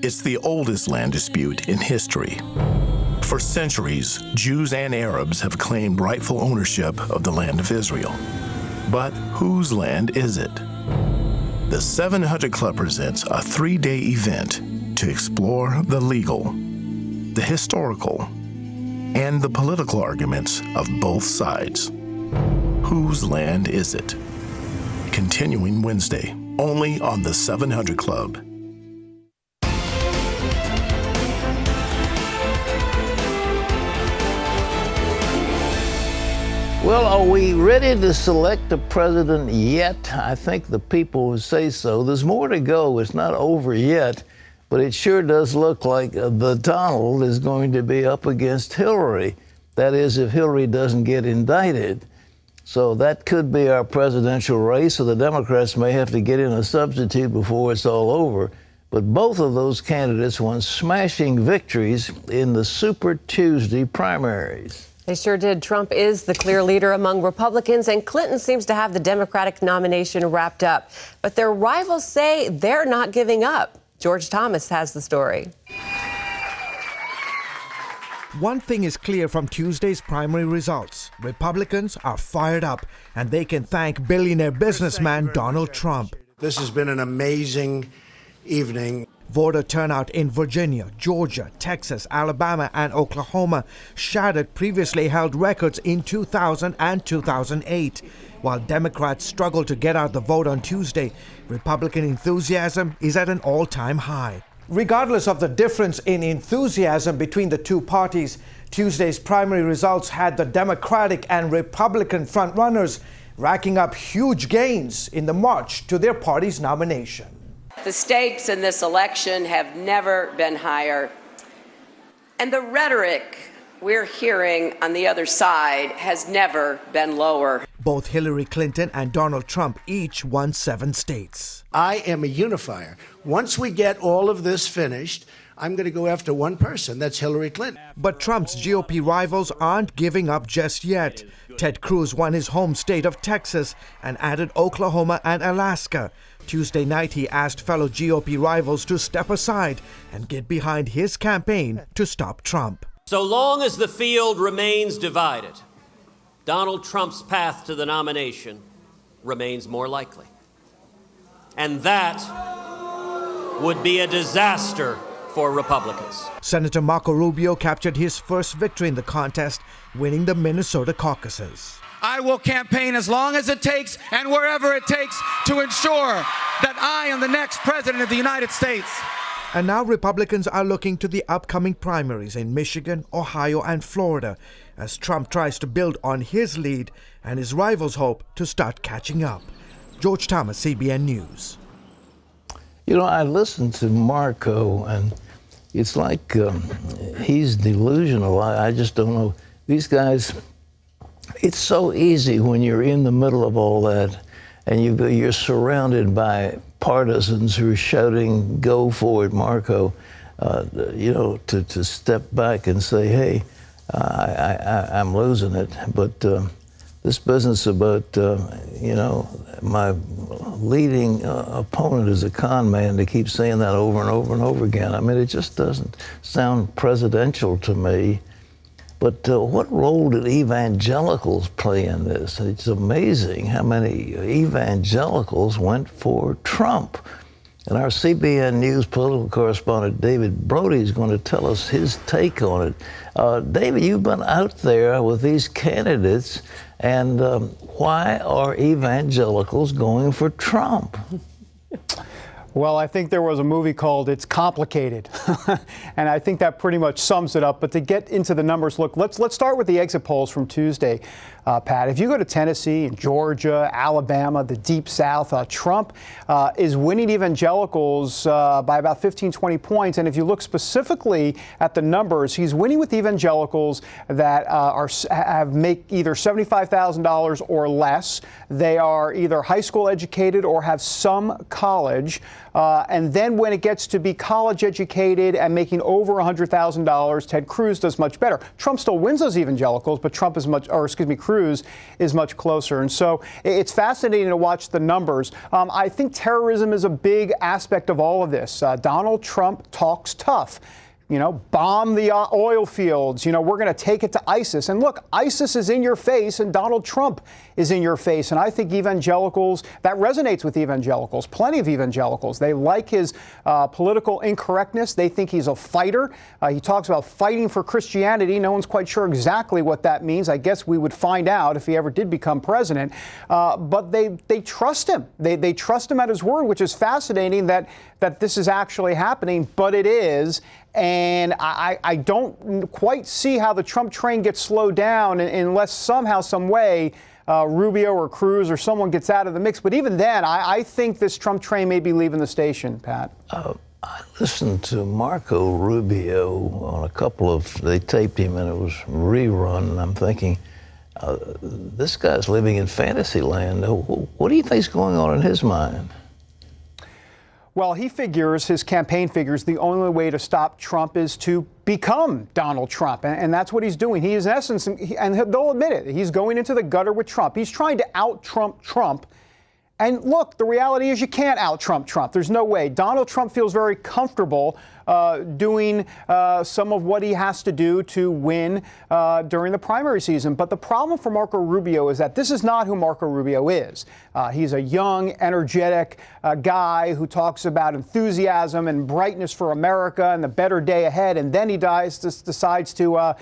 It's the oldest land dispute in history. For centuries, Jews and Arabs have claimed rightful ownership of the land of Israel. But whose land is it? The 700 Club presents a 3-day event to explore the legal, the historical, and the political arguments of both sides. Whose land is it? Continuing Wednesday, only on the 700 Club. Well, are we ready to select a president yet? I think the people would say so. There's more to go. It's not over yet, but it sure does look like the Donald is going to be up against Hillary. That is, if Hillary doesn't get indicted. So that could be our presidential race, so the Democrats may have to get in a substitute before it's all over. But both of those candidates won smashing victories in the Super Tuesday primaries. They sure did. Trump is the clear leader among Republicans, and Clinton seems to have the Democratic nomination wrapped up. But their rivals say they're not giving up. George Thomas has the story. One thing is clear from Tuesday's primary results. Republicans are fired up, and they can thank billionaire businessman Donald Trump. This has been an amazing evening. Voter turnout in Virginia, Georgia, Texas, Alabama, and Oklahoma shattered previously held records in 2000 and 2008. While Democrats struggled to get out the vote on Tuesday, Republican enthusiasm is at an all-time high. Regardless of the difference in enthusiasm between the two parties, Tuesday's primary results had the Democratic and Republican frontrunners racking up huge gains in the march to their party's nomination. The stakes in this election have never been higher, and the rhetoric we're hearing on the other side has never been lower. Both Hillary Clinton and Donald Trump each won 7 states. I am a unifier. Once we get all of this finished, I'm going to go after one person. That's Hillary Clinton. But Trump's GOP rivals aren't giving up just yet. Ted Cruz won his home state of Texas and added Oklahoma and Alaska. Tuesday night, he asked fellow GOP rivals to step aside and get behind his campaign to stop Trump. So long as the field remains divided, Donald Trump's path to the nomination remains more likely. And that would be a disaster for Republicans. Senator Marco Rubio captured his first victory in the contest, winning the Minnesota caucuses. I will campaign as long as it takes and wherever it takes to ensure that I am the next president of the United States. And now Republicans are looking to the upcoming primaries in Michigan, Ohio, and Florida as Trump tries to build on his lead and his rivals hope to start catching up. George Thomas, CBN News. You know, I listened to Marco, and it's like he's delusional. I just don't know. These guys, it's so easy when you're in the middle of all that and you're surrounded by partisans who are shouting, "Go for it, Marco," to step back and say, "Hey, I'm losing it." But this business about, my leading opponent is a con man, to keep saying that over and over and over again. I mean, it just doesn't sound presidential to me. But what role did evangelicals play in this? It's amazing how many evangelicals went for Trump. And our CBN News political correspondent David Brody is going to tell us his take on it. David, you've been out there with these candidates, and why are evangelicals going for Trump? Well, I think there was a movie called It's Complicated, and I think that pretty much sums it up. But to get into the numbers, look, let's start with the exit polls from Tuesday, Pat. If you go to Tennessee, Georgia, Alabama, the Deep South, Trump is winning evangelicals by about 15, 20 points. And if you look specifically at the numbers, he's winning with evangelicals that make either $75,000 or less. They are either high school educated or have some college. And then when it gets to be college educated and making over $100,000, Ted Cruz does much better. Trump still wins those evangelicals, but Cruz is much closer. And so it's fascinating to watch the numbers. I think terrorism is a big aspect of all of this. Donald Trump talks tough. Bomb the oil fields. We're going to take it to ISIS. And look, ISIS is in your face and Donald Trump is in your face. And I think evangelicals, that resonates with evangelicals, plenty of evangelicals. They like his political incorrectness. They think he's a fighter. He talks about fighting for Christianity. No one's quite sure exactly what that means. I guess we would find out if he ever did become president. But they trust him. They trust him at his word, which is fascinating that this is actually happening, but it is. And I don't quite see how the Trump train gets slowed down unless somehow, some way, Rubio or Cruz or someone gets out of the mix. But even then, I think this Trump train may be leaving the station, Pat. I listened to Marco Rubio on a couple of, they taped him and it was rerun, and I'm thinking, this guy's living in fantasy land. What do you think's going on in his mind? Well, his campaign figures, the only way to stop Trump is to become Donald Trump. And that's what he's doing. He is, in essence, and they'll admit it, he's going into the gutter with Trump. He's trying to out-Trump Trump. And look, the reality is you can't out-Trump Trump. There's no way. Donald Trump feels very comfortable doing some of what he has to do to win during the primary season. But the problem for Marco Rubio is that this is not who Marco Rubio is. He's a young, energetic guy who talks about enthusiasm and brightness for America and the better day ahead. And then he decides to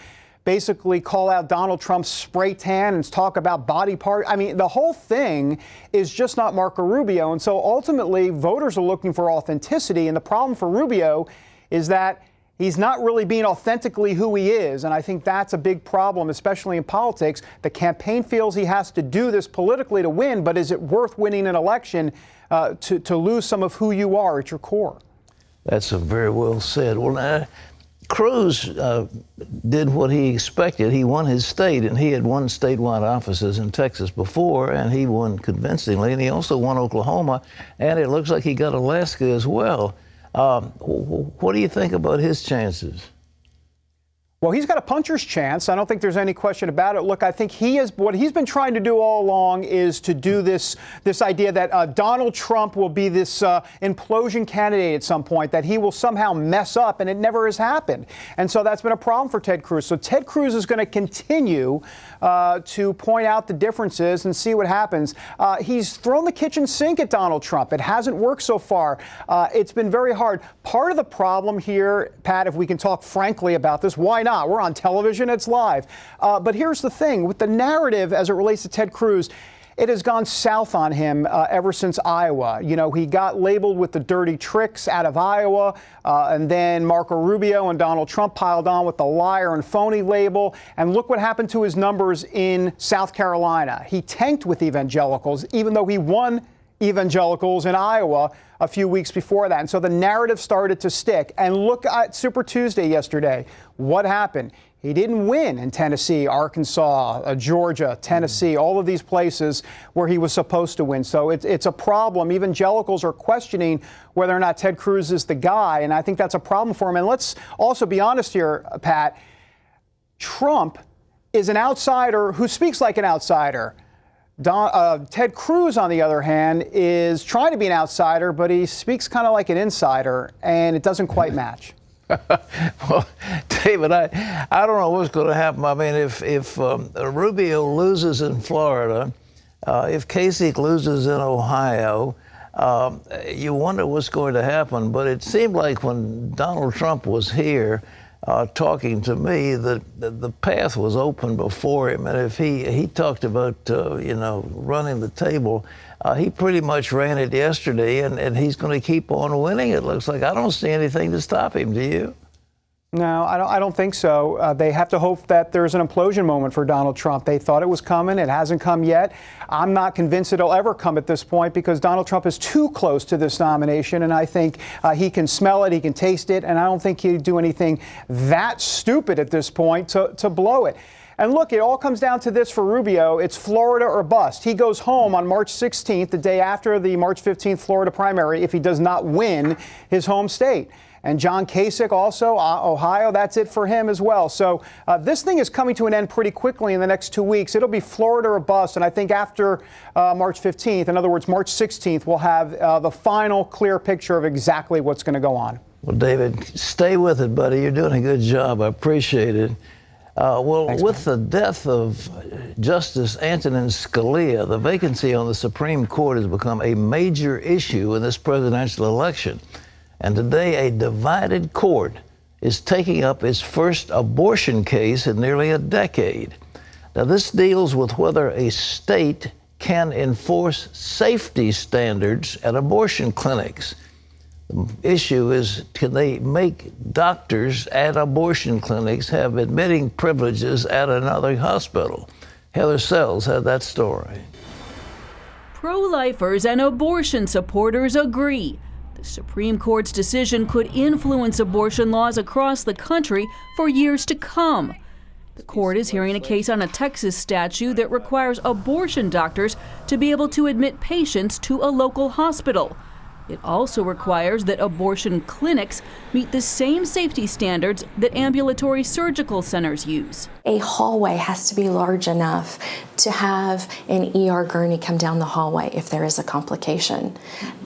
basically call out Donald Trump's spray tan and talk about body part. I mean, the whole thing is just not Marco Rubio. And so ultimately, voters are looking for authenticity. And the problem for Rubio is that he's not really being authentically who he is. And I think that's a big problem, especially in politics. The campaign feels he has to do this politically to win, but is it worth winning an election to lose some of who you are at your core? That's very well said. Well, Cruz did what he expected. He won his state, and he had won statewide offices in Texas before, and he won convincingly. And he also won Oklahoma, and it looks like he got Alaska as well. What do you think about his chances? Well, he's got a puncher's chance. I don't think there's any question about it. Look, I think what he's been trying to do all along is to do this idea that Donald Trump will be this implosion candidate at some point, that he will somehow mess up, and it never has happened. And so that's been a problem for Ted Cruz. So Ted Cruz is going to continue to point out the differences and see what happens. He's thrown the kitchen sink at Donald Trump. It hasn't worked so far. It's been very hard. Part of the problem here, Pat, if we can talk frankly about this, why not? We're on television, it's live. But here's the thing, with the narrative as it relates to Ted Cruz, it has gone south on him ever since Iowa. He got labeled with the dirty tricks out of Iowa, and then Marco Rubio and Donald Trump piled on with the liar and phony label. And look what happened to his numbers in South Carolina. He tanked with evangelicals, even though he won evangelicals in Iowa a few weeks before that. And so the narrative started to stick. And look at Super Tuesday yesterday. What happened? He didn't win in Tennessee, Arkansas, Georgia, Tennessee, all of these places where he was supposed to win. So it's a problem. Evangelicals are questioning whether or not Ted Cruz is the guy. And I think that's a problem for him. And let's also be honest here, Pat. Trump is an outsider who speaks like an outsider. Ted Cruz, on the other hand, is trying to be an outsider, but he speaks kind of like an insider, and it doesn't quite match. Well, David, I don't know what's going to happen. I mean, if Rubio loses in Florida, if Kasich loses in Ohio, you wonder what's going to happen. But it seemed like when Donald Trump was here talking to me, that the path was open before him. And if he talked about, running the table, he pretty much ran it yesterday, and he's going to keep on winning, it looks like. I don't see anything to stop him, do you? No, I don't think so. They have to hope that there's an implosion moment for Donald Trump. They thought it was coming. It hasn't come yet. I'm not convinced it'll ever come at this point because Donald Trump is too close to this nomination, and I think he can smell it, he can taste it, and I don't think he'd do anything that stupid at this point to blow it. And look, it all comes down to this for Rubio. It's Florida or bust. He goes home on March 16th, the day after the March 15th Florida primary, if he does not win his home state. And John Kasich also, Ohio, that's it for him as well. So this thing is coming to an end pretty quickly in the next 2 weeks. It'll be Florida or bust. And I think after March 15th, in other words, March 16th, we'll have the final clear picture of exactly what's going to go on. Well, David, stay with it, buddy. You're doing a good job. I appreciate it. Thanks, with the death of Justice Antonin Scalia, the vacancy on the Supreme Court has become a major issue in this presidential election. And today, a divided court is taking up its first abortion case in nearly a decade. Now, this deals with whether a state can enforce safety standards at abortion clinics. The issue is, can they make doctors at abortion clinics have admitting privileges at another hospital? Heather Sells had that story. Pro-lifers and abortion supporters agree. The Supreme Court's decision could influence abortion laws across the country for years to come. The court is hearing a case on a Texas statute that requires abortion doctors to be able to admit patients to a local hospital. It also requires that abortion clinics meet the same safety standards that ambulatory surgical centers use. A hallway has to be large enough to have an ER gurney come down the hallway if there is a complication.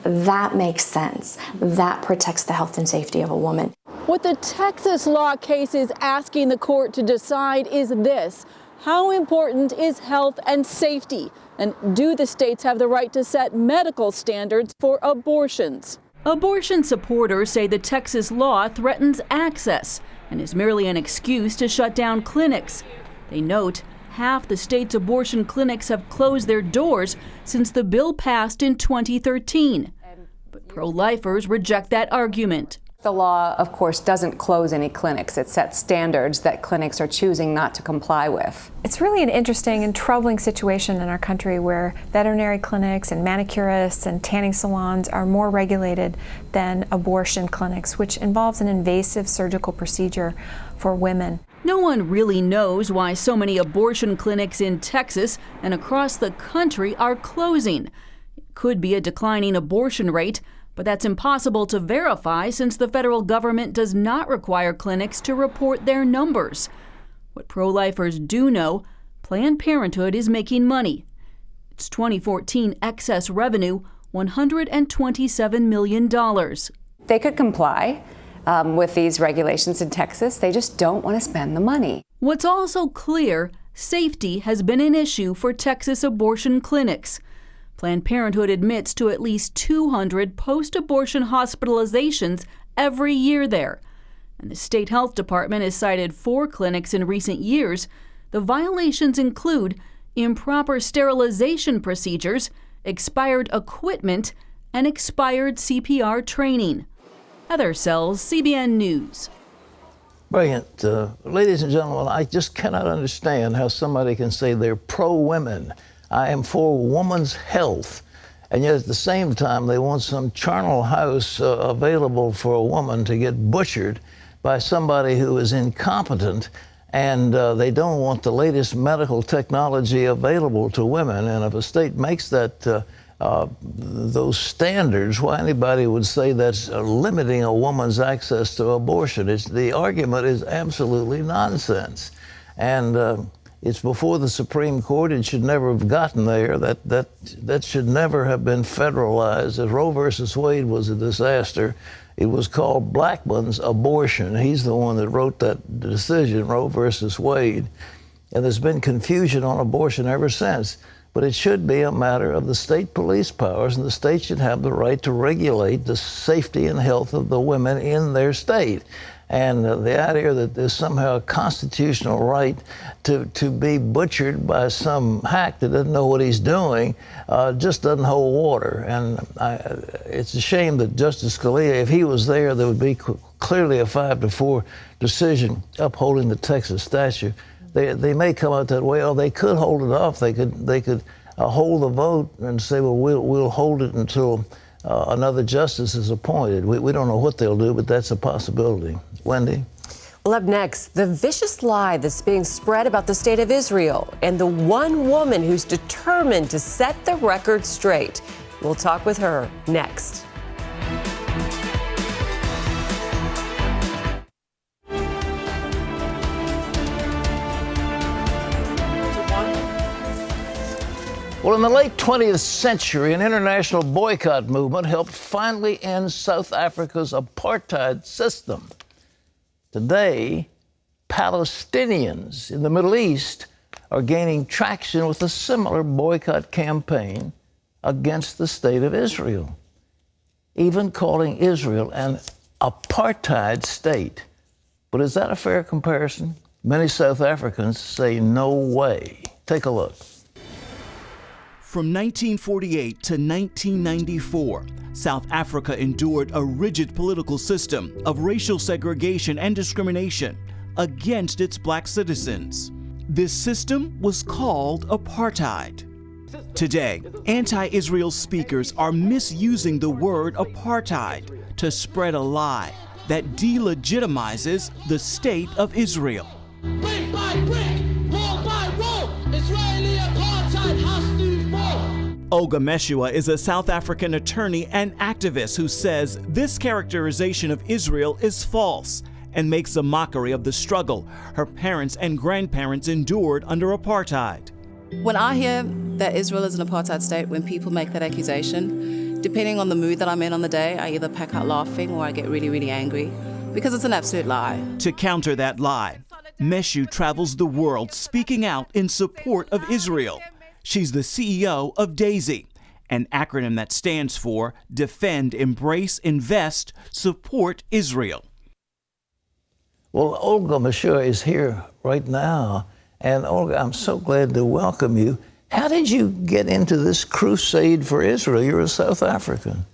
That makes sense. That protects the health and safety of a woman. What the Texas law case is asking the court to decide is this: how important is health and safety? And do the states have the right to set medical standards for abortions? Abortion supporters say the Texas law threatens access and is merely an excuse to shut down clinics. They note half the state's abortion clinics have closed their doors since the bill passed in 2013. But pro-lifers reject that argument. The law, of course, doesn't close any clinics. It sets standards that clinics are choosing not to comply with. It's really an interesting and troubling situation in our country where veterinary clinics and manicurists and tanning salons are more regulated than abortion clinics, which involves an invasive surgical procedure for women. No one really knows why so many abortion clinics in Texas and across the country are closing. It could be a declining abortion rate, but that's impossible to verify since the federal government does not require clinics to report their numbers. What pro-lifers do know, Planned Parenthood is making money. Its 2014 excess revenue, $127 million. They could comply with these regulations in Texas. They just don't want to spend the money. What's also clear, safety has been an issue for Texas abortion clinics. Planned Parenthood admits to at least 200 post-abortion hospitalizations every year there. And the state health department has cited 4 clinics in recent years. The violations include improper sterilization procedures, expired equipment, and expired CPR training. Heather Sells, CBN News. Brilliant. Ladies and gentlemen, I just cannot understand how somebody can say they're pro-women. I am for woman's health, and yet at the same time they want some charnel house available for a woman to get butchered by somebody who is incompetent, and they don't want the latest medical technology available to women. And if a state makes that those standards, why anybody would say that's limiting a woman's access to abortion? The argument is absolutely nonsense, and it's before the Supreme Court. It should never have gotten there. That should never have been federalized. If Roe versus Wade was a disaster, it was called Blackmun's abortion. He's the one that wrote that decision, Roe versus Wade. And there's been confusion on abortion ever since. But it should be a matter of the state police powers, and the state should have the right to regulate the safety and health of the women in their state. And the idea that there's somehow a constitutional right to be butchered by some hack that doesn't know what he's doing just doesn't hold water. And it's a shame that Justice Scalia, if he was there would be clearly a 5-4 decision upholding the Texas statute. They may come out that way, or they could hold it off. They could hold the vote and say, well, we'll hold it until another justice is appointed. We don't know what they'll do, but that's a possibility. Wendy? Well, up next, the vicious lie that's being spread about the state of Israel and the one woman who's determined to set the record straight. We'll talk with her next. Well, in the late 20th century, an international boycott movement helped finally end South Africa's apartheid system. Today, Palestinians in the Middle East are gaining traction with a similar boycott campaign against the state of Israel, even calling Israel an apartheid state. But is that a fair comparison? Many South Africans say no way. Take a look. From 1948 to 1994, South Africa endured a rigid political system of racial segregation and discrimination against its black citizens. This system was called apartheid. Today, anti-Israel speakers are misusing the word apartheid to spread a lie that delegitimizes the state of Israel. Brick by brick, wall by wall, Israeli apartheid has to fall. Olga Meshua is a South African attorney and activist who says this characterization of Israel is false and makes a mockery of the struggle her parents and grandparents endured under apartheid. When I hear that Israel is an apartheid state, when people make that accusation, depending on the mood that I'm in on the day, I either pack out laughing or I get really, really angry, because it's an absolute lie. To counter that lie, Meshu travels the world speaking out in support of Israel. She's the CEO of DAISY, an acronym that stands for Defend, Embrace, Invest, Support Israel. Well, Olga Meshua is here right now. And Olga, I'm so glad to welcome you. How did you get into this crusade for Israel? You're a South African.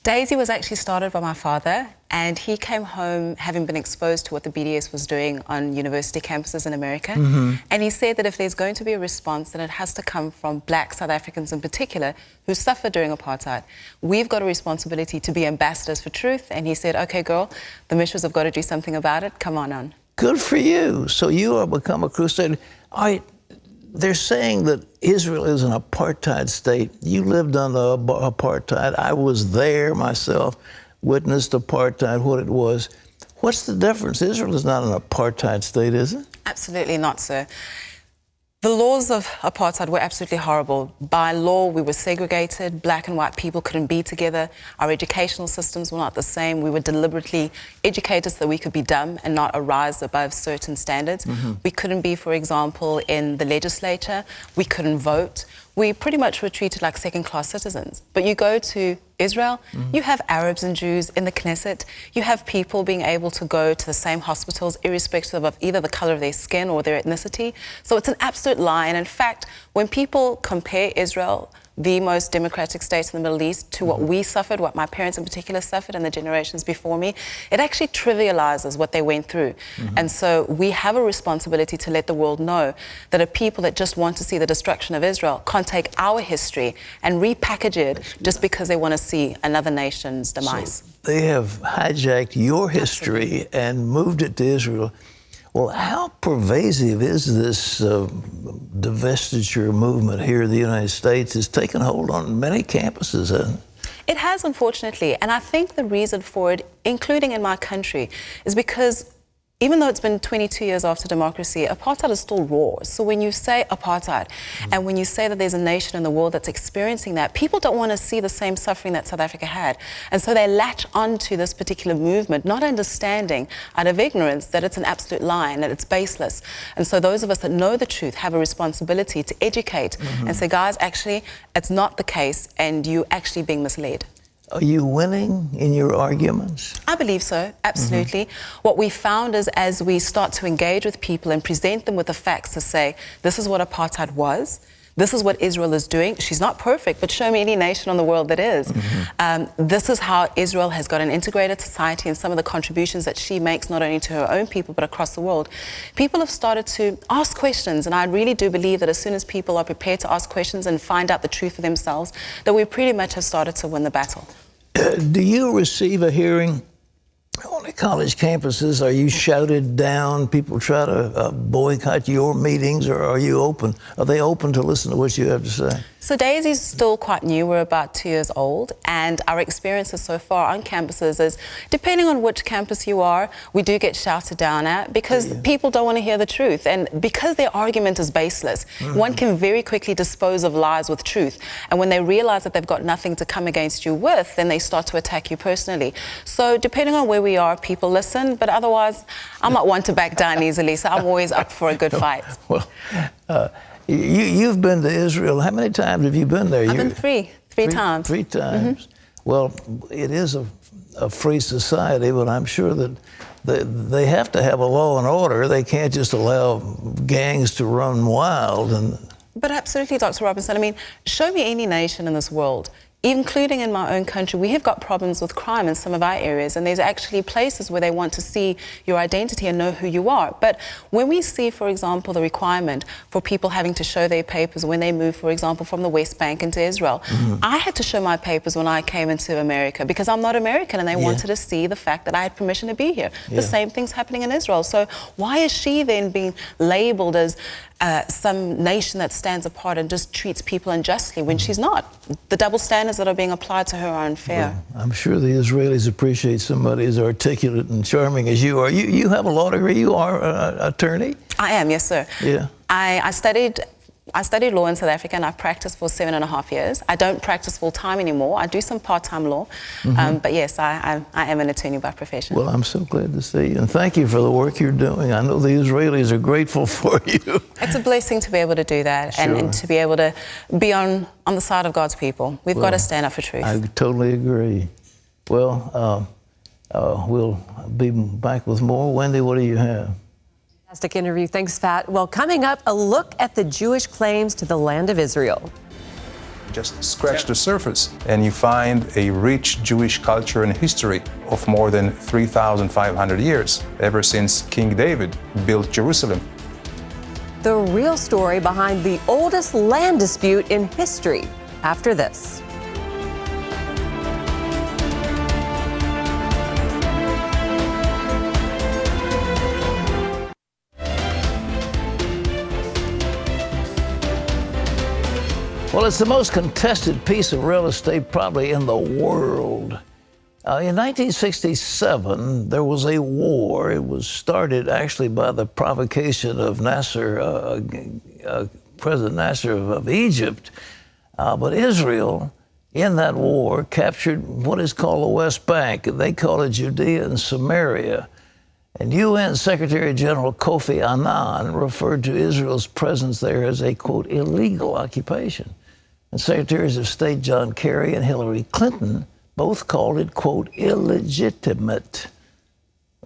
DAISY was actually started by my father, and he came home having been exposed to what the BDS was doing on university campuses in America. And he said that if there's going to be a response, then it has to come from black South Africans in particular who suffered during apartheid. We've got a responsibility to be ambassadors for truth. And he said, okay, girl, the Meshuas have got to do something about it. Come on. Good for you. So you have become a crusader. All right, they're saying that Israel is an apartheid state. You lived under apartheid. I was there myself, witnessed apartheid, what it was. What's the difference? Israel is not an apartheid state, is it? Absolutely not, sir. The laws of apartheid were absolutely horrible. By law, we were segregated. Black and white people couldn't be together. Our educational systems were not the same. We were deliberately educated so that we could be dumb and not arise above certain standards. We couldn't be, for example, in the legislature. We couldn't vote. We pretty much were treated like second-class citizens. But you go to Israel, you have Arabs and Jews in the Knesset. You have people being able to go to the same hospitals irrespective of either the color of their skin or their ethnicity. So it's an absolute lie. And in fact, when people compare Israel, the most democratic state in the Middle East, to what we suffered, what my parents in particular suffered and the generations before me, it actually trivializes what they went through. And so we have a responsibility to let the world know that a people that just want to see the destruction of Israel can't take our history and repackage it just because they want to see another nation's demise. So they have hijacked your history and moved it to Israel. Well, how pervasive is this divestiture movement here in the United States? It's taken hold on many campuses, hasn't it? It has, unfortunately, and I think the reason for it, including in my country, is because even though it's been 22 years after democracy, apartheid is still raw. So when you say apartheid, and when you say that there's a nation in the world that's experiencing that, people don't want to see the same suffering that South Africa had. And so they latch onto this particular movement, not understanding out of ignorance that it's an absolute lie and that it's baseless. And so those of us that know the truth have a responsibility to educate and say, guys, actually, it's not the case, and you're actually being misled. Are you winning in your arguments? I believe so, absolutely. What we found is as we start to engage with people and present them with the facts to say, this is what apartheid was, this is what Israel is doing. She's not perfect, but show me any nation in the world that is. This is how Israel has got an integrated society and some of the contributions that she makes not only to her own people, but across the world. People have started to ask questions, and I really do believe that as soon as people are prepared to ask questions and find out the truth for themselves, that we pretty much have started to win the battle. Do you receive a hearing on college campuses? Are you shouted down? People try to boycott your meetings, or are you open? Are they open to listen to what you have to say? So Daisy's still quite new. We're about 2 years old, and our experiences so far on campuses is, depending on which campus you are, we do get shouted down at because people don't want to hear the truth, and because their argument is baseless, one can very quickly dispose of lies with truth, and when they realize that they've got nothing to come against you with, then they start to attack you personally. So depending on where we are, people listen, but otherwise, I'm not one to back down easily, so I'm always up for a good fight. Well, you've been to Israel. How many times have you been there? I've been three times. 3 times. Well, it is a free society, but I'm sure that they have to have a law and order. They can't just allow gangs to run wild. But absolutely, Dr. Robinson. I mean, show me any nation in this world, including in my own country, we have got problems with crime in some of our areas, and there's actually places where they want to see your identity and know who you are. But when we see, for example, the requirement for people having to show their papers when they move, for example, from the West Bank into Israel, I had to show my papers when I came into America because I'm not American, and they wanted to see the fact that I had permission to be here. The same thing's happening in Israel. So why is she then being labeled as some nation that stands apart and just treats people unjustly when she's not? The double standards that are being applied to her are unfair. Well, I'm sure the Israelis appreciate somebody as articulate and charming as you are. You have a law degree. You are an attorney? I am, yes, sir. Yeah. I studied law in South Africa, and I practiced for 7.5 years. I don't practice full-time anymore. I do some part-time law. But yes, I am an attorney by profession. Well, I'm so glad to see you, and thank you for the work you're doing. I know the Israelis are grateful for you. It's a blessing to be able to do that, and to be able to be on the side of God's people. We've got to stand up for truth. I totally agree. Well, we'll be back with more. Wendy, what do you have? Fantastic interview. Thanks, Pat. Well, coming up, a look at the Jewish claims to the land of Israel. Just scratch the surface and you find a rich Jewish culture and history of more than 3,500 years, ever since King David built Jerusalem. The real story behind the oldest land dispute in history after this. Well, it's the most contested piece of real estate probably in the world. In 1967, there was a war. It was started actually by the provocation of Nasser, President Nasser of Egypt. But Israel, in that war, captured what is called the West Bank. They call it Judea and Samaria. And UN Secretary General Kofi Annan referred to Israel's presence there as a, quote, illegal occupation. And Secretaries of State John Kerry and Hillary Clinton both called it, quote, illegitimate.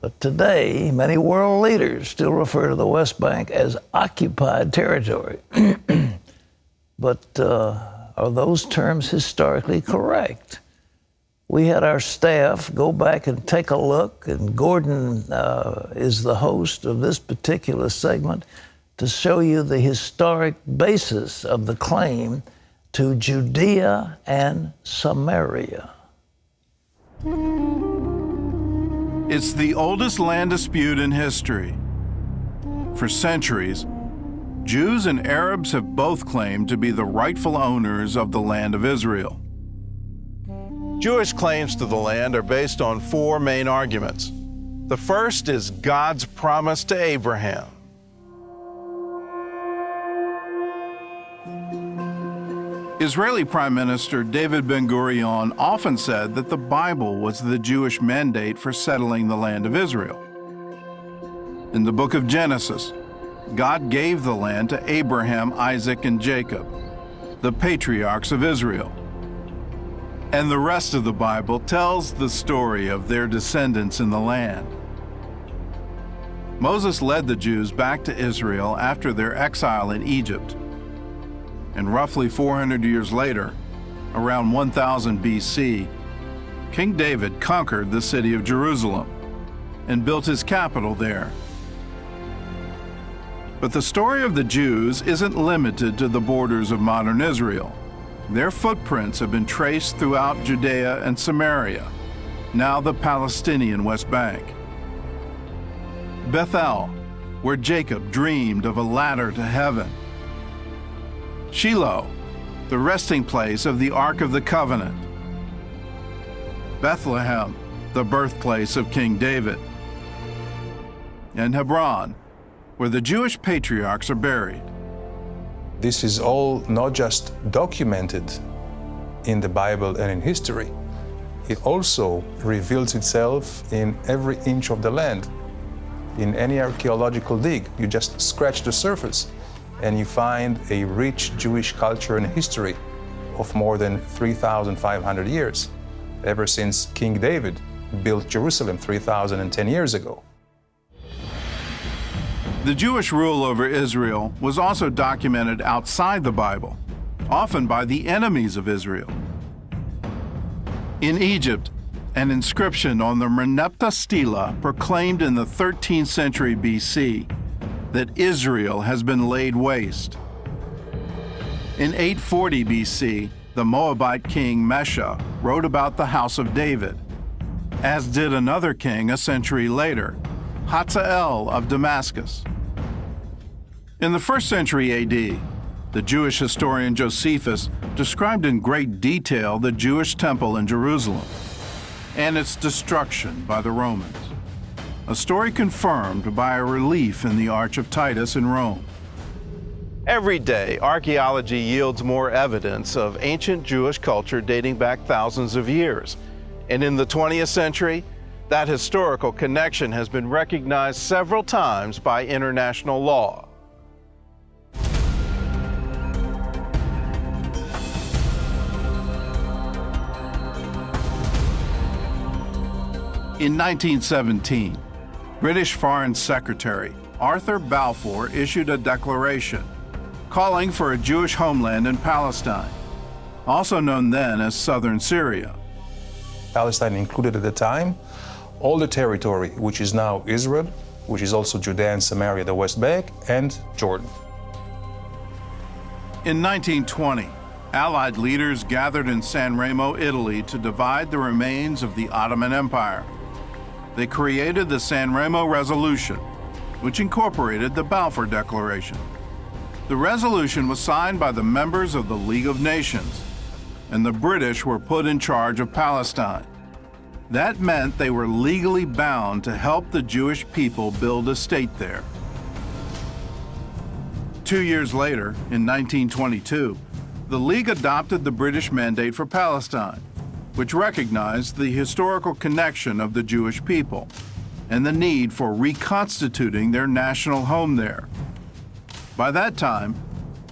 But today, many world leaders still refer to the West Bank as occupied territory. But are those terms historically correct? We had our staff go back and take a look, and Gordon is the host of this particular segment to show you the historic basis of the claim to Judea and Samaria. It's the oldest land dispute in history. For centuries, Jews and Arabs have both claimed to be the rightful owners of the land of Israel. Jewish claims to the land are based on 4 main arguments. The first is God's promise to Abraham. Israeli Prime Minister David Ben-Gurion often said that the Bible was the Jewish mandate for settling the land of Israel. In the book of Genesis, God gave the land to Abraham, Isaac, and Jacob, the patriarchs of Israel. And the rest of the Bible tells the story of their descendants in the land. Moses led the Jews back to Israel after their exile in Egypt. And roughly 400 years later, around 1000 BC, King David conquered the city of Jerusalem and built his capital there. But the story of the Jews isn't limited to the borders of modern Israel. Their footprints have been traced throughout Judea and Samaria, now the Palestinian West Bank. Bethel, where Jacob dreamed of a ladder to heaven. Shiloh, the resting place of the Ark of the Covenant. Bethlehem, the birthplace of King David. And Hebron, where the Jewish patriarchs are buried. This is all not just documented in the Bible and in history, it also reveals itself in every inch of the land. In any archaeological dig, you just scratch the surface and you find a rich Jewish culture and history of more than 3,500 years, ever since King David built Jerusalem 3,010 years ago. The Jewish rule over Israel was also documented outside the Bible, often by the enemies of Israel. In Egypt, an inscription on the Merneptah Stela proclaimed in the 13th century BC that Israel has been laid waste. In 840 BC, the Moabite king Mesha wrote about the house of David, as did another king a century later, Hazael of Damascus. In the 1st century AD, the Jewish historian Josephus described in great detail the Jewish temple in Jerusalem and its destruction by the Romans, a story confirmed by a relief in the Arch of Titus in Rome. Every day, archaeology yields more evidence of ancient Jewish culture dating back thousands of years. And in the 20th century, that historical connection has been recognized several times by international law. In 1917, British Foreign Secretary Arthur Balfour issued a declaration calling for a Jewish homeland in Palestine, also known then as southern Syria. Palestine included at the time all the territory which is now Israel, which is also Judea and Samaria, the West Bank, and Jordan. In 1920, Allied leaders gathered in San Remo, Italy to divide the remains of the Ottoman Empire. They created the San Remo Resolution, which incorporated the Balfour Declaration. The resolution was signed by the members of the League of Nations, and the British were put in charge of Palestine. That meant they were legally bound to help the Jewish people build a state there. 2 years later, in 1922, the League adopted the British Mandate for Palestine, which recognized the historical connection of the Jewish people and the need for reconstituting their national home there. By that time,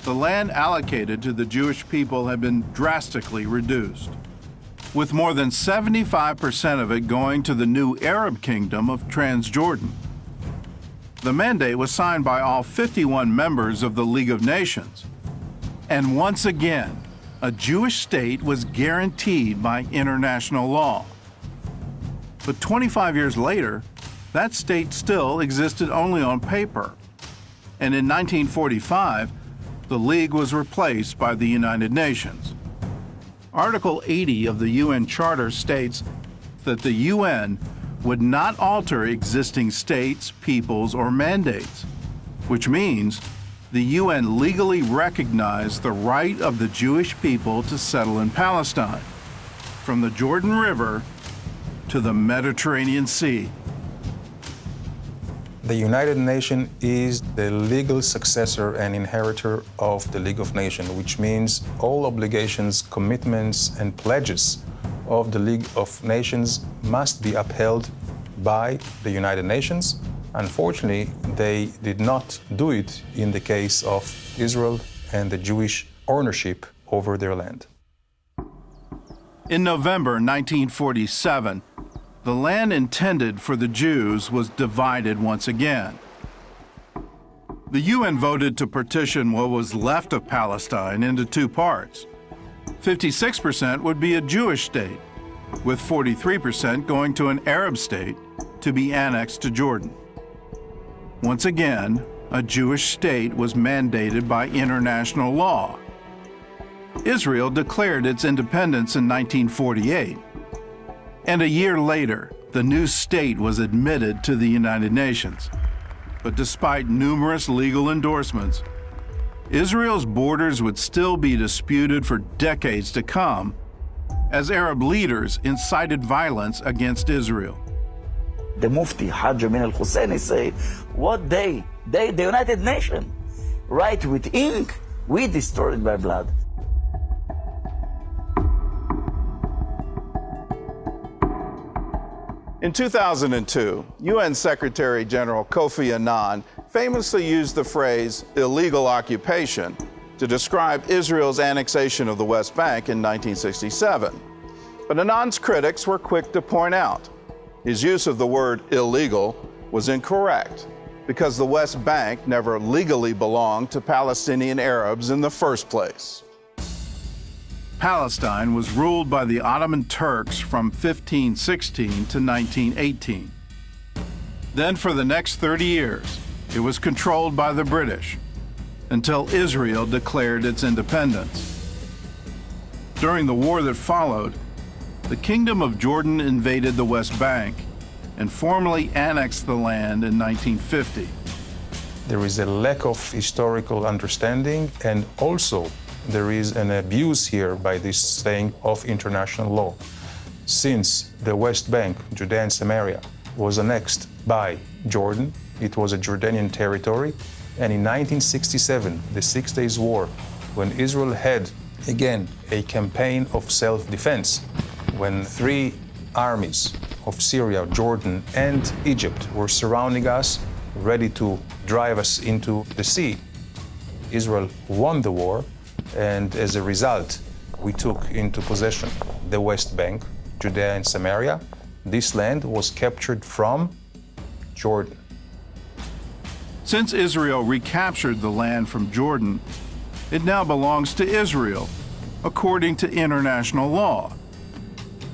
the land allocated to the Jewish people had been drastically reduced, with more than 75% of it going to the new Arab kingdom of Transjordan. The mandate was signed by all 51 members of the League of Nations, and once again, a Jewish state was guaranteed by international law. But 25 years later, that state still existed only on paper. And in 1945, the League was replaced by the United Nations. Article 80 of the UN Charter states that the UN would not alter existing states, peoples, or mandates, which means the UN legally recognized the right of the Jewish people to settle in Palestine, from the Jordan River to the Mediterranean Sea. The United Nations is the legal successor and inheritor of the League of Nations, which means all obligations, commitments, and pledges of the League of Nations must be upheld by the United Nations. Unfortunately, they did not do it in the case of Israel and the Jewish ownership over their land. In November 1947, the land intended for the Jews was divided once again. The UN voted to partition what was left of Palestine into two parts. 56% would be a Jewish state, with 43% going to an Arab state to be annexed to Jordan. Once again, a Jewish state was mandated by international law. Israel declared its independence in 1948. And a year later, the new state was admitted to the United Nations. But despite numerous legal endorsements, Israel's borders would still be disputed for decades to come as Arab leaders incited violence against Israel. The Mufti Hajj Amin al-Husseini say, what they, the United Nations, write with ink, we destroyed by blood. In 2002, UN Secretary General Kofi Annan famously used the phrase illegal occupation to describe Israel's annexation of the West Bank in 1967. But Annan's critics were quick to point out his use of the word illegal was incorrect because the West Bank never legally belonged to Palestinian Arabs in the first place. Palestine was ruled by the Ottoman Turks from 1516 to 1918. Then for the next 30 years, it was controlled by the British until Israel declared its independence. During the war that followed, the Kingdom of Jordan invaded the West Bank and formally annexed the land in 1950. There is a lack of historical understanding, and also there is an abuse here by this saying of international law. Since the West Bank, Judea and Samaria, was annexed by Jordan, it was a Jordanian territory, and in 1967, the 6 Days War, when Israel had, again, a campaign of self-defense, when 3 armies of Syria, Jordan, and Egypt were surrounding us, ready to drive us into the sea, Israel won the war, and as a result, we took into possession the West Bank, Judea and Samaria. This land was captured from Jordan. Since Israel recaptured the land from Jordan, it now belongs to Israel, according to international law.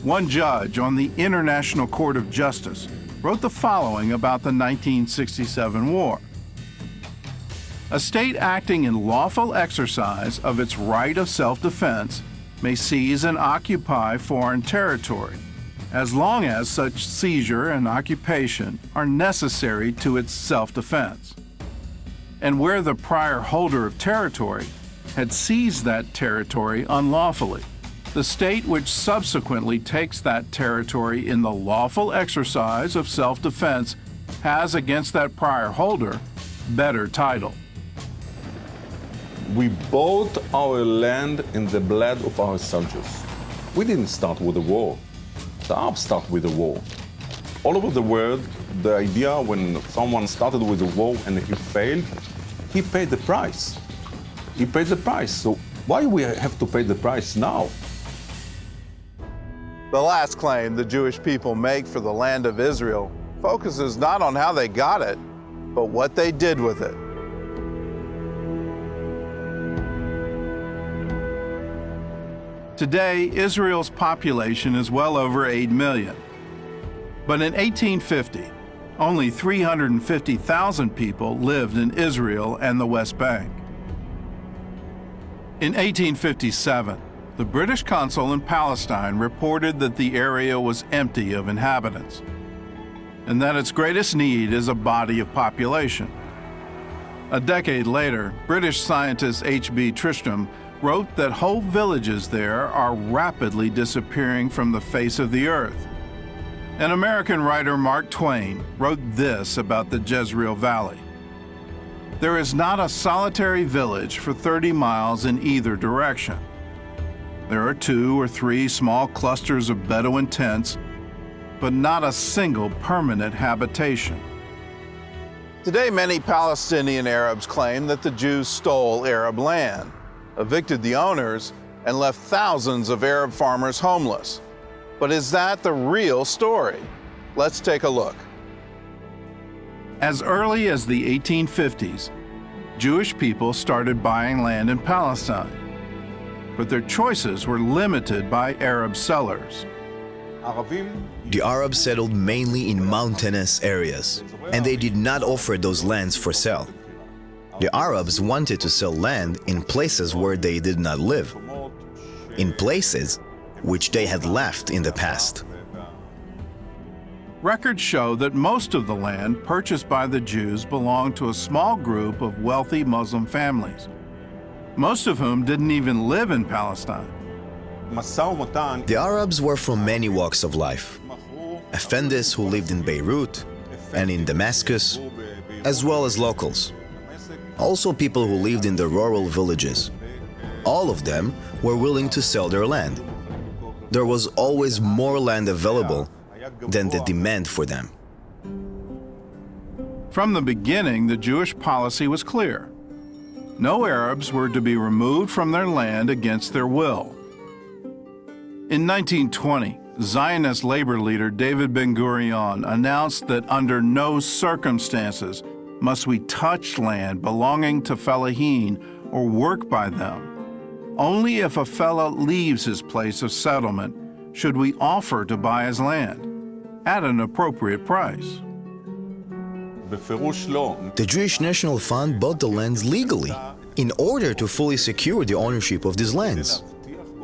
One judge on the International Court of Justice wrote the following about the 1967 war. A state acting in lawful exercise of its right of self-defense may seize and occupy foreign territory, as long as such seizure and occupation are necessary to its self-defense. And where the prior holder of territory had seized that territory unlawfully, the state which subsequently takes that territory in the lawful exercise of self-defense has against that prior holder better title. We bought our land in the blood of our soldiers. We didn't start with a war. The Arabs started with a war. All over the world, the idea when someone started with a war and he failed, he paid the price. He paid the price. So why we have to pay the price now? The last claim the Jewish people make for the land of Israel focuses not on how they got it, but what they did with it. Today, Israel's population is well over 8 million. But in 1850, only 350,000 people lived in Israel and the West Bank. In 1857, the British consul in Palestine reported that the area was empty of inhabitants, and that its greatest need is a body of population. A decade later, British scientist H.B. Tristram wrote that whole villages there are rapidly disappearing from the face of the earth. And American writer Mark Twain wrote this about the Jezreel Valley. There is not a solitary village for 30 miles in either direction. There are 2 or 3 small clusters of Bedouin tents, but not a single permanent habitation. Today, many Palestinian Arabs claim that the Jews stole Arab land, evicted the owners, and left thousands of Arab farmers homeless. But is that the real story? Let's take a look. As early as the 1850s, Jewish people started buying land in Palestine, but their choices were limited by Arab sellers. The Arabs settled mainly in mountainous areas, and they did not offer those lands for sale. The Arabs wanted to sell land in places where they did not live, in places which they had left in the past. Records show that most of the land purchased by the Jews belonged to a small group of wealthy Muslim families, most of whom didn't even live in Palestine. The Arabs were from many walks of life. Effendis who lived in Beirut and in Damascus, as well as locals. Also people who lived in the rural villages. All of them were willing to sell their land. There was always more land available than the demand for them. From the beginning, the Jewish policy was clear. No Arabs were to be removed from their land against their will. In 1920, Zionist labor leader David Ben-Gurion announced that under no circumstances must we touch land belonging to fellahin or work by them. Only if a fellah leaves his place of settlement should we offer to buy his land at an appropriate price. The Jewish National Fund bought the lands legally in order to fully secure the ownership of these lands.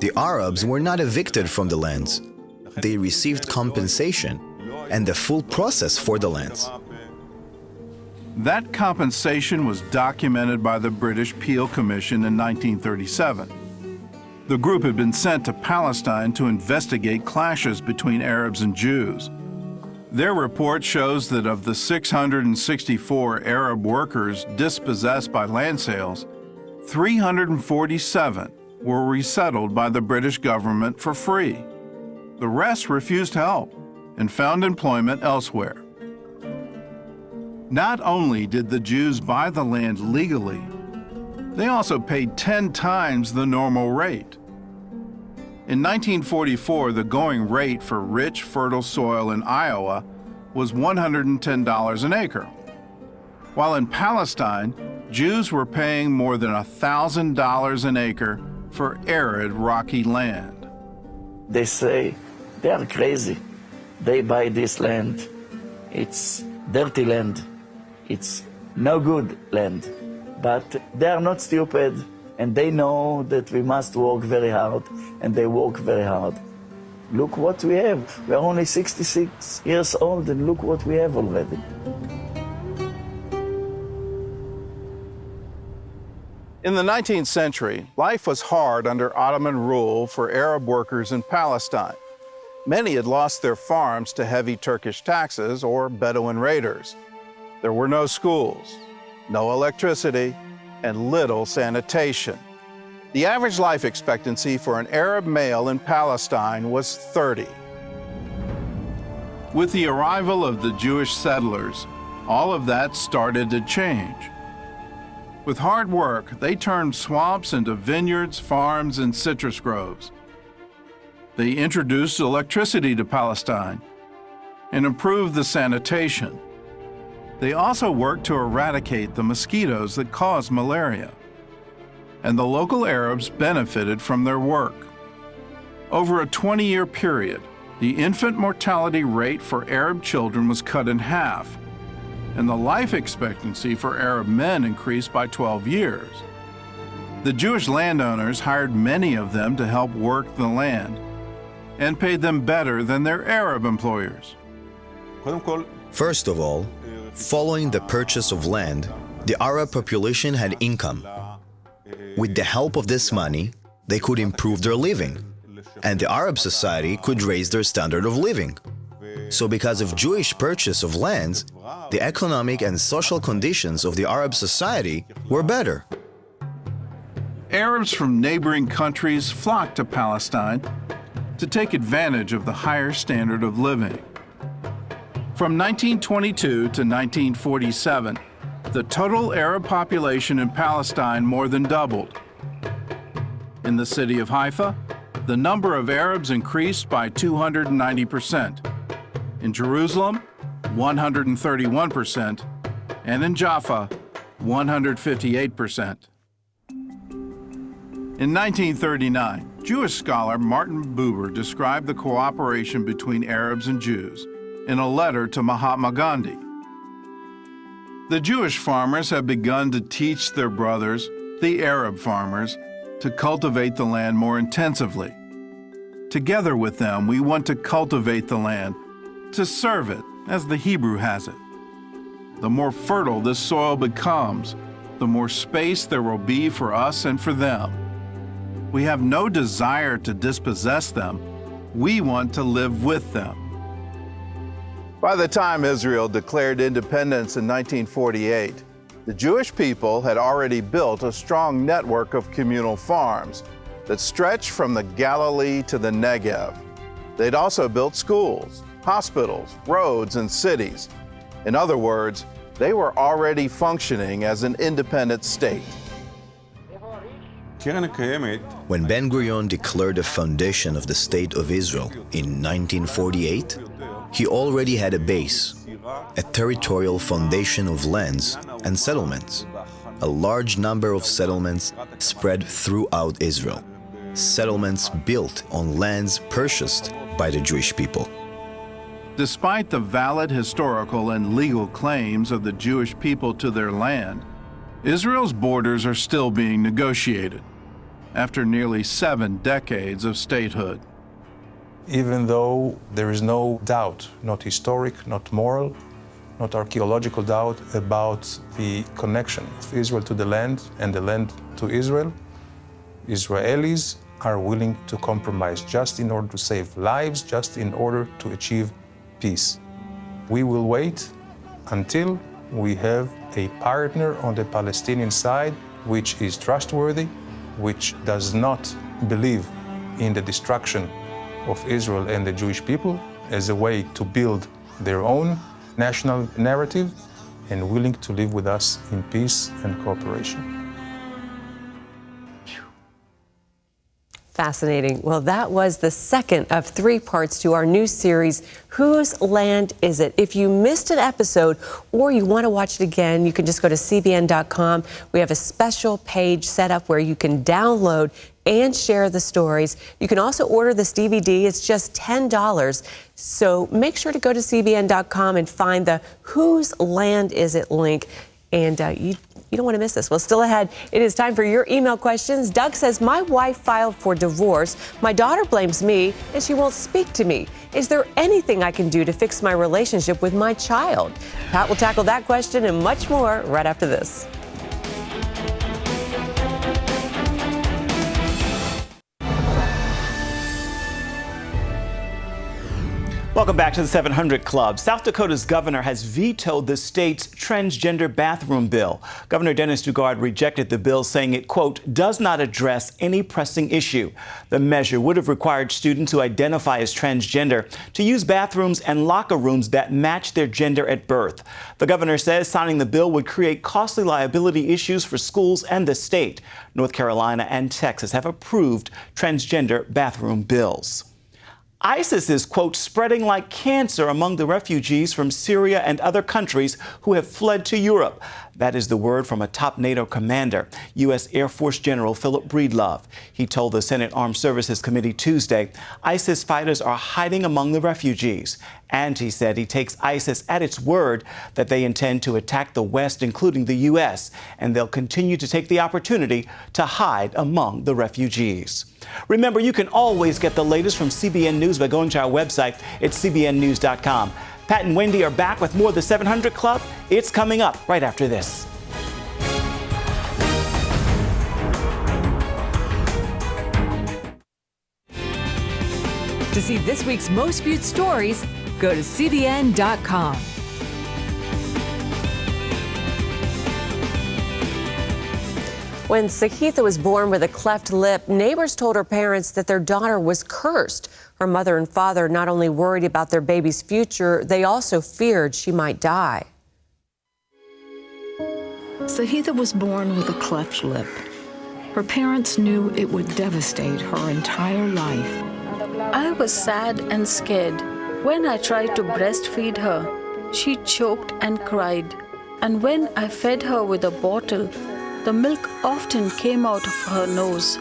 The Arabs were not evicted from the lands. They received compensation and the full process for the lands. That compensation was documented by the British Peel Commission in 1937. The group had been sent to Palestine to investigate clashes between Arabs and Jews. Their report shows that of the 664 Arab workers dispossessed by land sales, 347 were resettled by the British government for free. The rest refused help and found employment elsewhere. Not only did the Jews buy the land legally, they also paid 10 times the normal rate. In 1944, the going rate for rich, fertile soil in Iowa was $110 an acre, while in Palestine, Jews were paying more than $1,000 an acre for arid, rocky land. They say they are crazy. They buy this land. It's dirty land. It's no good land. But they are not stupid, and they know that we must work very hard, and they work very hard. Look what we have. We are only 66 years old, and look what we have already. In the 19th century, life was hard under Ottoman rule for Arab workers in Palestine. Many had lost their farms to heavy Turkish taxes or Bedouin raiders. There were no schools, no electricity, and little sanitation. The average life expectancy for an Arab male in Palestine was 30. With the arrival of the Jewish settlers, all of that started to change. With hard work, they turned swamps into vineyards, farms, and citrus groves. They introduced electricity to Palestine and improved the sanitation. They also worked to eradicate the mosquitoes that cause malaria. And the local Arabs benefited from their work. Over a 20-year period, the infant mortality rate for Arab children was cut in half, and the life expectancy for Arab men increased by 12 years. The Jewish landowners hired many of them to help work the land and paid them better than their Arab employers. First of all, following the purchase of land, the Arab population had income. With the help of this money, they could improve their living, and the Arab society could raise their standard of living. So because of Jewish purchase of lands, the economic and social conditions of the Arab society were better. Arabs from neighboring countries flocked to Palestine to take advantage of the higher standard of living. From 1922 to 1947, the total Arab population in Palestine more than doubled. In the city of Haifa, the number of Arabs increased by 290%. In Jerusalem, 131%, and in Jaffa, 158%. In 1939, Jewish scholar Martin Buber described the cooperation between Arabs and Jews in a letter to Mahatma Gandhi. The Jewish farmers have begun to teach their brothers, the Arab farmers, to cultivate the land more intensively. Together with them, we want to cultivate the land to serve it, as the Hebrew has it. The more fertile this soil becomes, the more space there will be for us and for them. We have no desire to dispossess them. We want to live with them. By the time Israel declared independence in 1948, the Jewish people had already built a strong network of communal farms that stretched from the Galilee to the Negev. They'd also built schools, hospitals, roads, and cities. In other words, they were already functioning as an independent state. When Ben-Gurion declared the foundation of the State of Israel in 1948, he already had a base, a territorial foundation of lands and settlements, a large number of settlements spread throughout Israel, settlements built on lands purchased by the Jewish people. Despite the valid historical and legal claims of the Jewish people to their land, Israel's borders are still being negotiated after nearly 7 decades of statehood. Even though there is no doubt, not historic, not moral, not archaeological doubt about the connection of Israel to the land and the land to Israel, Israelis are willing to compromise just in order to save lives, just in order to achieve peace. We will wait until we have a partner on the Palestinian side which is trustworthy, which does not believe in the destruction of Israel and the Jewish people as a way to build their own national narrative, and willing to live with us in peace and cooperation. Fascinating. Well, that was the second of 3 parts to our new series, Whose Land Is It? If you missed an episode or you want to watch it again, you can just go to CBN.com. We have a special page set up where you can download and share the stories. You can also order this DVD. It's just $10. So make sure to go to CBN.com and find the Whose Land Is It link. And you don't want to miss this. Well, still ahead, it is time for your email questions. Doug says, my wife filed for divorce. My daughter blames me, and she won't speak to me. Is there anything I can do to fix my relationship with my child? Pat will tackle that question and much more right after this. Welcome back to the 700 Club. South Dakota's governor has vetoed the state's transgender bathroom bill. Governor Dennis Daugaard rejected the bill, saying it, quote, does not address any pressing issue. The measure would have required students who identify as transgender to use bathrooms and locker rooms that match their gender at birth. The governor says signing the bill would create costly liability issues for schools and the state. North Carolina and Texas have approved transgender bathroom bills. ISIS is, quote, spreading like cancer among the refugees from Syria and other countries who have fled to Europe. That is the word from a top NATO commander, U.S. Air Force General Philip Breedlove. He told the Senate Armed Services Committee Tuesday ISIS fighters are hiding among the refugees. And he said he takes ISIS at its word that they intend to attack the West, including the U.S., and they'll continue to take the opportunity to hide among the refugees. Remember, you can always get the latest from CBN News by going to our website at cbnnews.com. Pat and Wendy are back with more of the 700 Club. It's coming up right after this. To see this week's most viewed stories, go to cbn.com. When Sahitha was born with a cleft lip, neighbors told her parents that their daughter was cursed. Her mother and father not only worried about their baby's future, they also feared she might die. Sahitha was born with a cleft lip. Her parents knew it would devastate her entire life. I was sad and scared. When I tried to breastfeed her, she choked and cried. And when I fed her with a bottle, the milk often came out of her nose.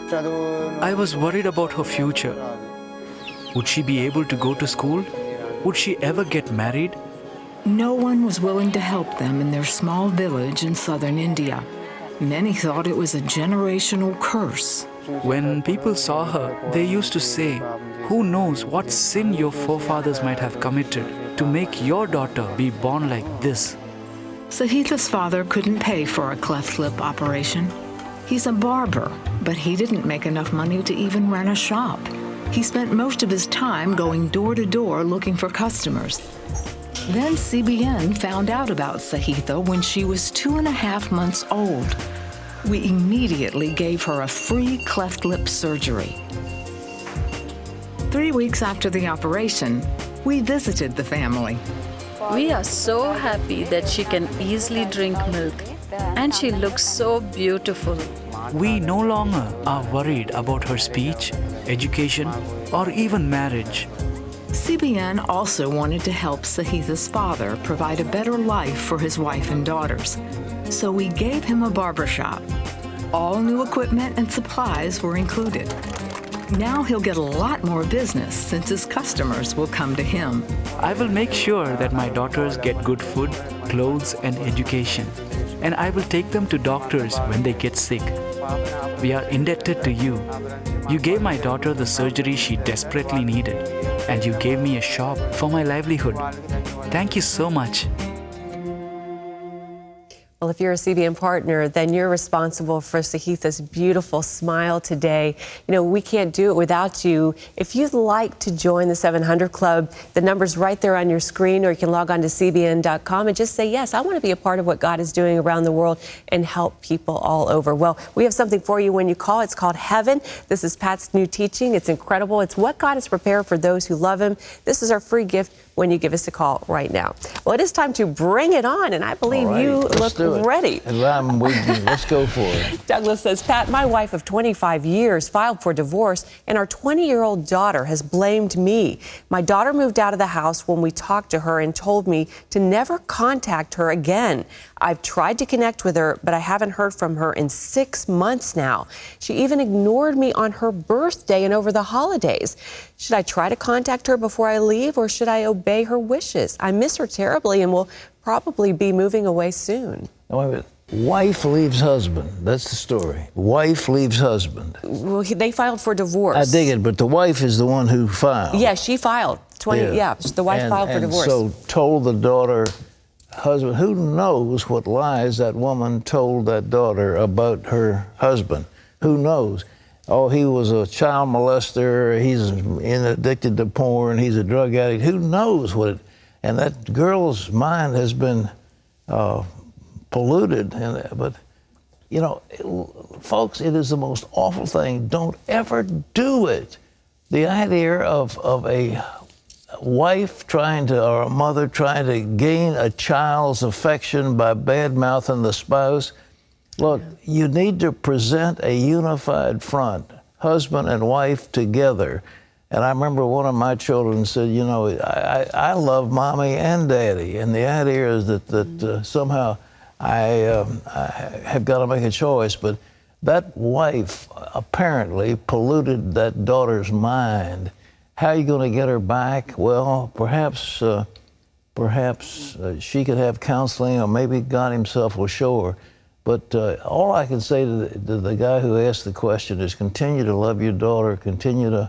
I was worried about her future. Would she be able to go to school? Would she ever get married? No one was willing to help them in their small village in southern India. Many thought it was a generational curse. When people saw her, they used to say, "Who knows what sin your forefathers might have committed?" to make your daughter be born like this? Sahitha's father couldn't pay for a cleft lip operation. He's a barber, but he didn't make enough money to even run a shop. He spent most of his time going door to door looking for customers. Then CBN found out about Sahitha when she was 2.5 months old. We immediately gave her a free cleft lip surgery. 3 weeks after the operation, we visited the family. We are so happy that she can easily drink milk, and she looks so beautiful. We no longer are worried about her speech, education, or even marriage. CBN also wanted to help Sahitha's father provide a better life for his wife and daughters. So we gave him a barbershop. All new equipment and supplies were included. Now he'll get a lot more business since his customers will come to him. I will make sure that my daughters get good food, clothes, and education. And I will take them to doctors when they get sick. We are indebted to you. You gave my daughter the surgery she desperately needed, and you gave me a shop for my livelihood. Thank you so much. Well, if you're a CBN partner, then you're responsible for Sahitha's beautiful smile today. You know, we can't do it without you. If you'd like to join the 700 Club, the number's right there on your screen, or you can log on to CBN.com and just say, yes, I want to be a part of what God is doing around the world and help people all over. Well, we have something for you when you call. It's called Heaven. This is Pat's new teaching. It's incredible. It's what God has prepared for those who love Him. This is our free gift when you give us a call right now. Well, it is time to bring it on, and I believe you look ready. Let's go for it. Douglas says, Pat, my wife of 25 years filed for divorce, and our 20-year-old daughter has blamed me. My daughter moved out of the house when we talked to her and told me to never contact her again. I've tried to connect with her, but I haven't heard from her in 6 months now. She even ignored me on her birthday and over the holidays. Should I try to contact her before I leave, or should I obey her wishes? I miss her terribly and will probably be moving away soon. Now, wait a minute. Wife leaves husband. That's the story. Wife leaves husband. Well, they filed for divorce. I dig it, but the wife is the one who filed. Yeah, she filed. The wife filed for divorce. So told the daughter, husband, who knows what lies that woman told that daughter about her husband? Who knows? Oh, he was a child molester, he's addicted to porn, he's a drug addict. Who knows what it... And that girl's mind has been polluted. But, you know, folks, it is the most awful thing. Don't ever do it. The idea of a wife or a mother trying to gain a child's affection by bad-mouthing the spouse. Look, you need to present a unified front, husband and wife together. And I remember one of my children said, you know, I love mommy and daddy. And the idea is that somehow I have got to make a choice. But that wife apparently polluted that daughter's mind. How are you going to get her back? Well, perhaps she could have counseling, or maybe God Himself will show her. But all I can say to the guy who asked the question is continue to love your daughter, continue to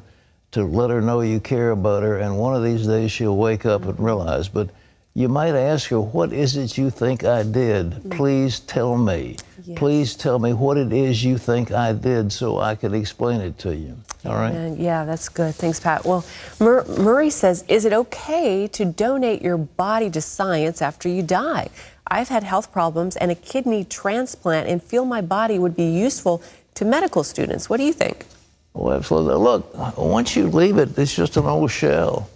let her know you care about her, and one of these days she'll wake up and realize. But you might ask her, what is it you think I did? Please tell me. Yes. Please tell me what it is you think I did so I could explain it to you. All right? Yeah, that's good. Thanks, Pat. Well, Murray says, is it okay to donate your body to science after you die? I've had health problems and a kidney transplant and feel my body would be useful to medical students. What do you think? Oh, absolutely. Look, once you leave it, it's just an old shell.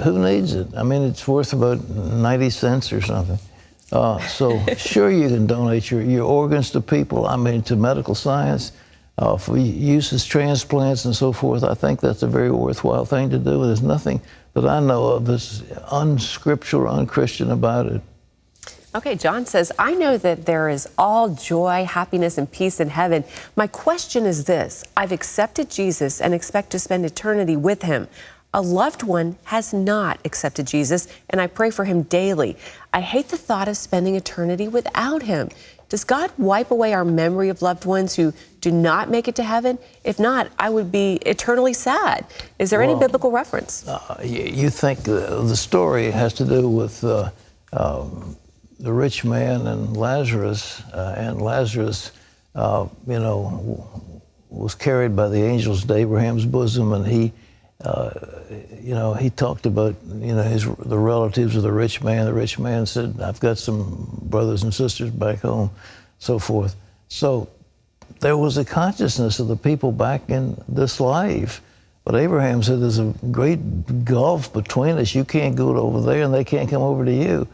Who needs it? I mean, it's worth about 90 cents or something. So sure, you can donate your organs to people, I mean, to medical science, for use as transplants and so forth. I think that's a very worthwhile thing to do. There's nothing that I know of that's unscriptural, unchristian about it. Okay, John says, I know that there is all joy, happiness, and peace in heaven. My question is this. I've accepted Jesus and expect to spend eternity with Him. A loved one has not accepted Jesus, and I pray for him daily. I hate the thought of spending eternity without Him. Does God wipe away our memory of loved ones who do do not make it to heaven? If not, I would be eternally sad. Is there any biblical reference? You think the story has to do with the rich man and Lazarus, was carried by the angels to Abraham's bosom, and he talked about, the relatives of the rich man. The rich man said, I've got some brothers and sisters back home, so forth. So there was a consciousness of the people back in this life. But Abraham said, there's a great gulf between us. You can't go over there, and they can't come over to you.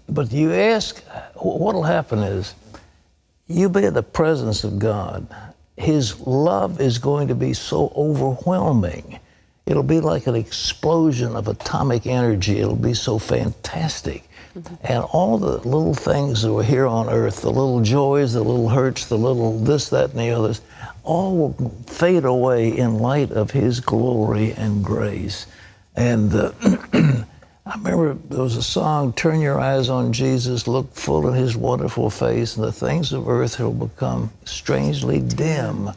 But you ask, what'll happen is, you be in the presence of God. His love is going to be so overwhelming. It'll be like an explosion of atomic energy. It'll be so fantastic. And all the little things that were here on earth, the little joys, the little hurts, the little this, that, and the others, all will fade away in light of his glory and grace. And I remember there was a song, turn your eyes on Jesus, look full in his wonderful face, and the things of earth will become strangely dim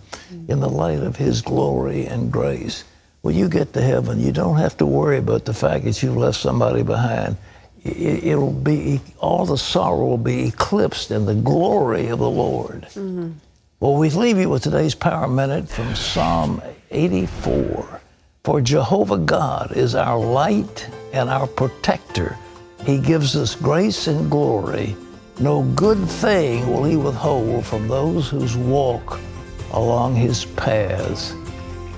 in the light of his glory and grace. When you get to heaven, you don't have to worry about the fact that you've left somebody behind. It'll be, all the sorrow will be eclipsed in the glory of the Lord. Well, we leave you with today's Power Minute from Psalm 84. For Jehovah God is our light and our protector. He gives us grace and glory. No good thing will he withhold from those who walk along his paths.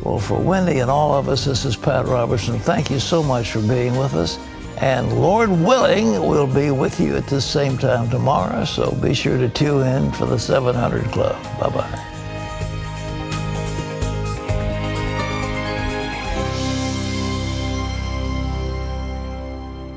Well, for Wendy and all of us, this is Pat Robertson. Thank you so much for being with us. And Lord willing, we'll be with you at the same time tomorrow. So be sure to tune in for the 700 Club. Bye-bye.